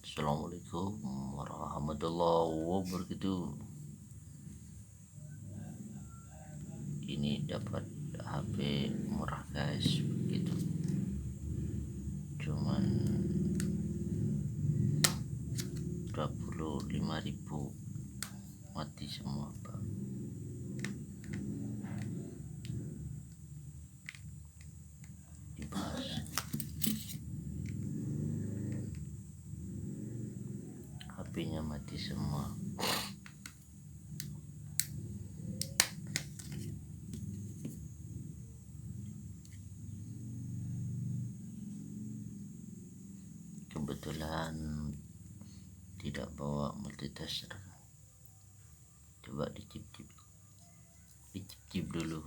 Assalamualaikum warahmatullahi wabarakatuh. Ini dapat HP murah guys, begitu. Cuman 25.000, mati semua Pak. Dibahas. HP-nya mati semua. Kebetulan tidak bawa multitasker. Coba dicip-cip dulu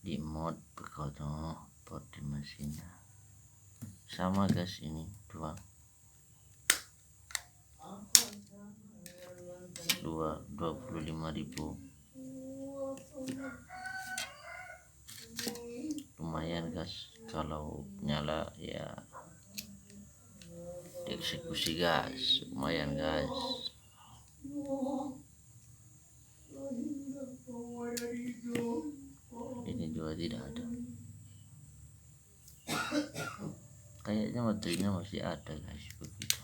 di mod berkono port di mesinnya sama guys. Ini 25.000, lumayan guys. Kalau nyala ya dieksekusi guys, lumayan guys. Ini juga tidak ada, kayaknya materinya masih ada guys, begitu.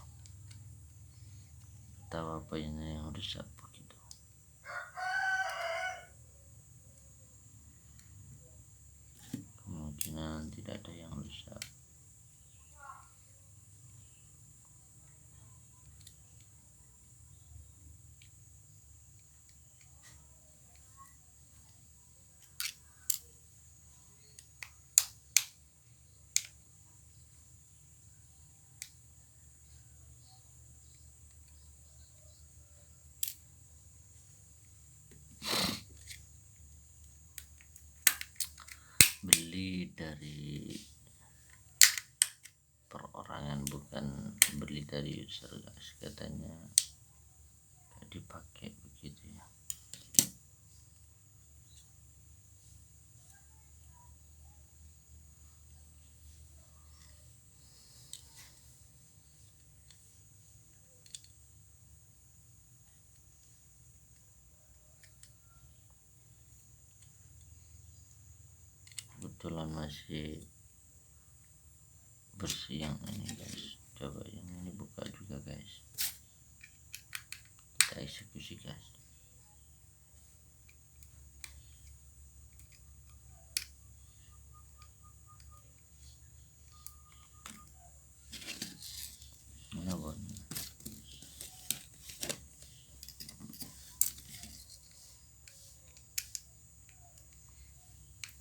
Tahu apa ini yang rusak begitu. Kemungkinan tidak ada yang rusak. Beli dari perorangan, bukan beli dari user guys, katanya dipakai begitu ya. Kebetulan masih bersih yang ini guys. Coba yang ini buka juga guys, kita eksekusi guys. Mana bawahnya?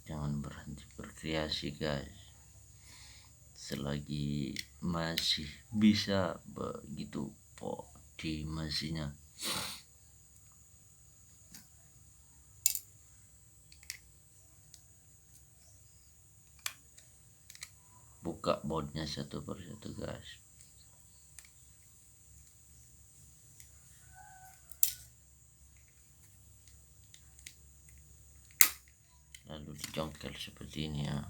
Jangan berhenti berkreasi guys, selagi masih bisa begitu po di mesinnya. Buka bautnya satu persatu guys. Lalu dicongkel seperti ini ya.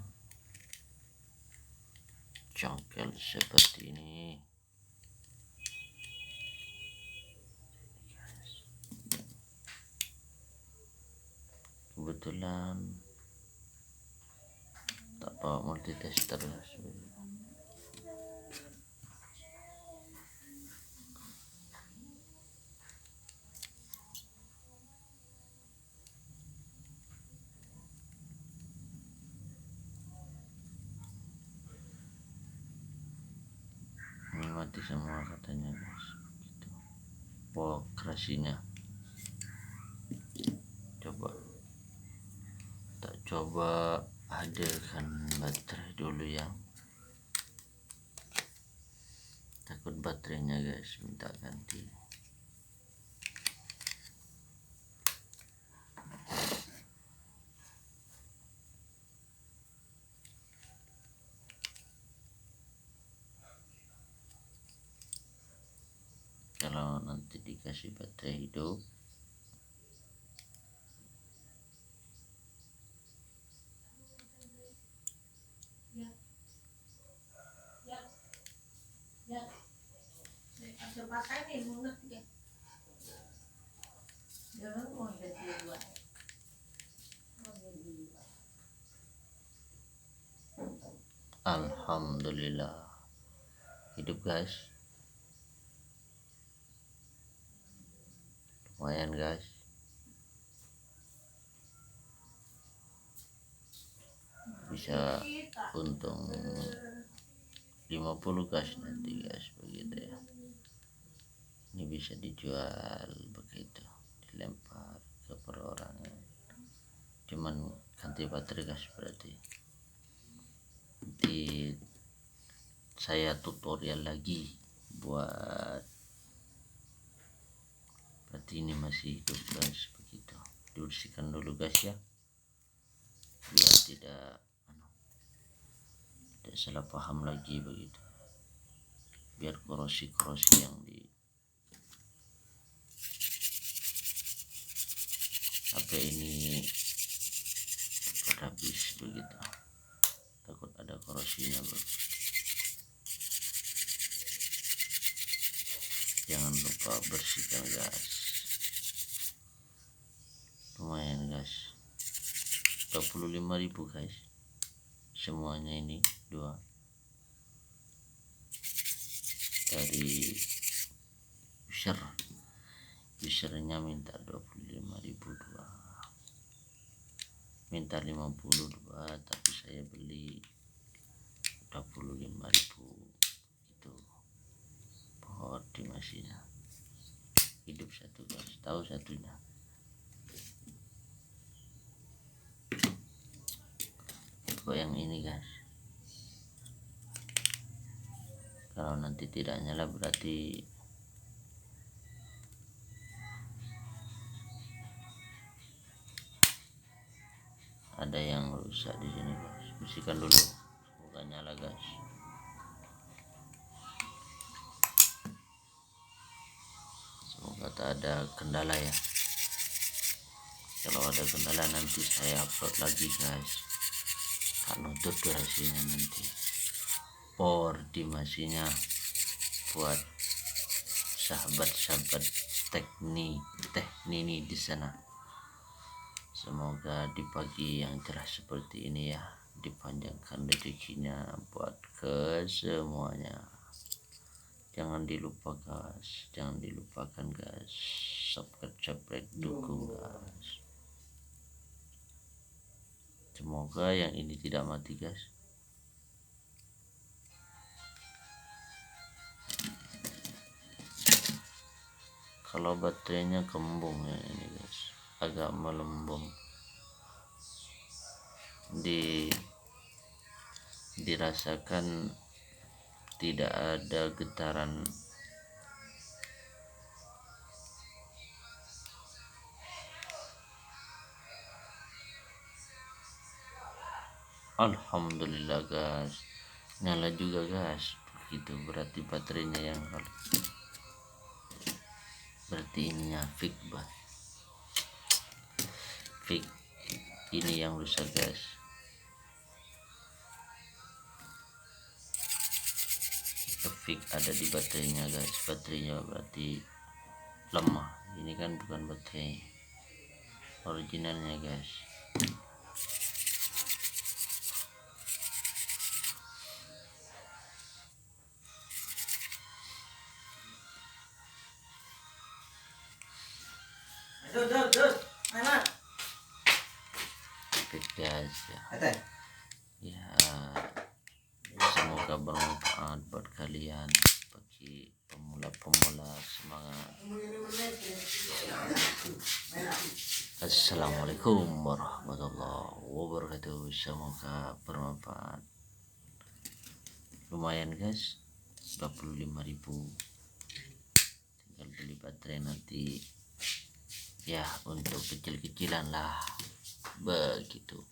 Congkel seperti ini. Kebetulan tak bawa multitester guys. Ini mati semua katanya guys, gitu. Oh, kerasinya. Coba hadirkan baterai dulu ya. Takut baterainya guys, minta ganti. Kalau nanti dikasih baterai hidup, Alhamdulillah, hidup guys, lumayan guys. Bisa untung 50 guys nanti guys, begitu ya. Ini bisa dijual begitu, dilempar ke perorangan, cuman ganti baterai guys. Berarti nanti saya tutorial lagi buat, berarti ini masih hidup guys. Begitu, dibersihkan dulu guys ya, biar tidak salah paham lagi begitu, biar korosi yang di HP ini habis begitu, takut ada korosinya jangan lupa bersihkan guys. Lumayan guys, 25.000 guys semuanya. Ini dua dari usernya minta 25.000 dua, minta 52, tapi saya beli 25.000 itu buat di mesinnya. Hidup satu guys, tahu satunya. Kok yang ini guys, kalau nanti tidak nyala berarti ada yang rusak di sini guys. Bersihkan dulu, semoga nyala guys. Semoga tak ada kendala ya. Kalau ada kendala nanti saya upload lagi guys. Kan untuk durasinya nanti por di mesinnya buat sahabat-sahabat teknini di sana. Semoga di pagi yang cerah seperti ini ya, dipanjangkan rezekinya buat ke semuanya. Jangan dilupakan guys, subscribe, dukung guys. Semoga yang ini tidak mati guys. Kalau baterainya kembung ya ini guys, agak melembung, dirasakan tidak ada getaran. Alhamdulillah guys, nyala juga guys. Begitu, berarti baterainya yang berarti ininya fix ini yang rusak guys. Fix ada di baterainya guys, baterainya berarti lemah. Ini kan bukan baterai originalnya guys. Fix guys ya, semoga bermanfaat buat kalian bagi pemula semangat. Assalamualaikum warahmatullahi wabarakatuh. Semoga bermanfaat. Lumayan guys, 25.000, tinggal beli baterai nanti ya untuk kecil-kecilan lah begitu.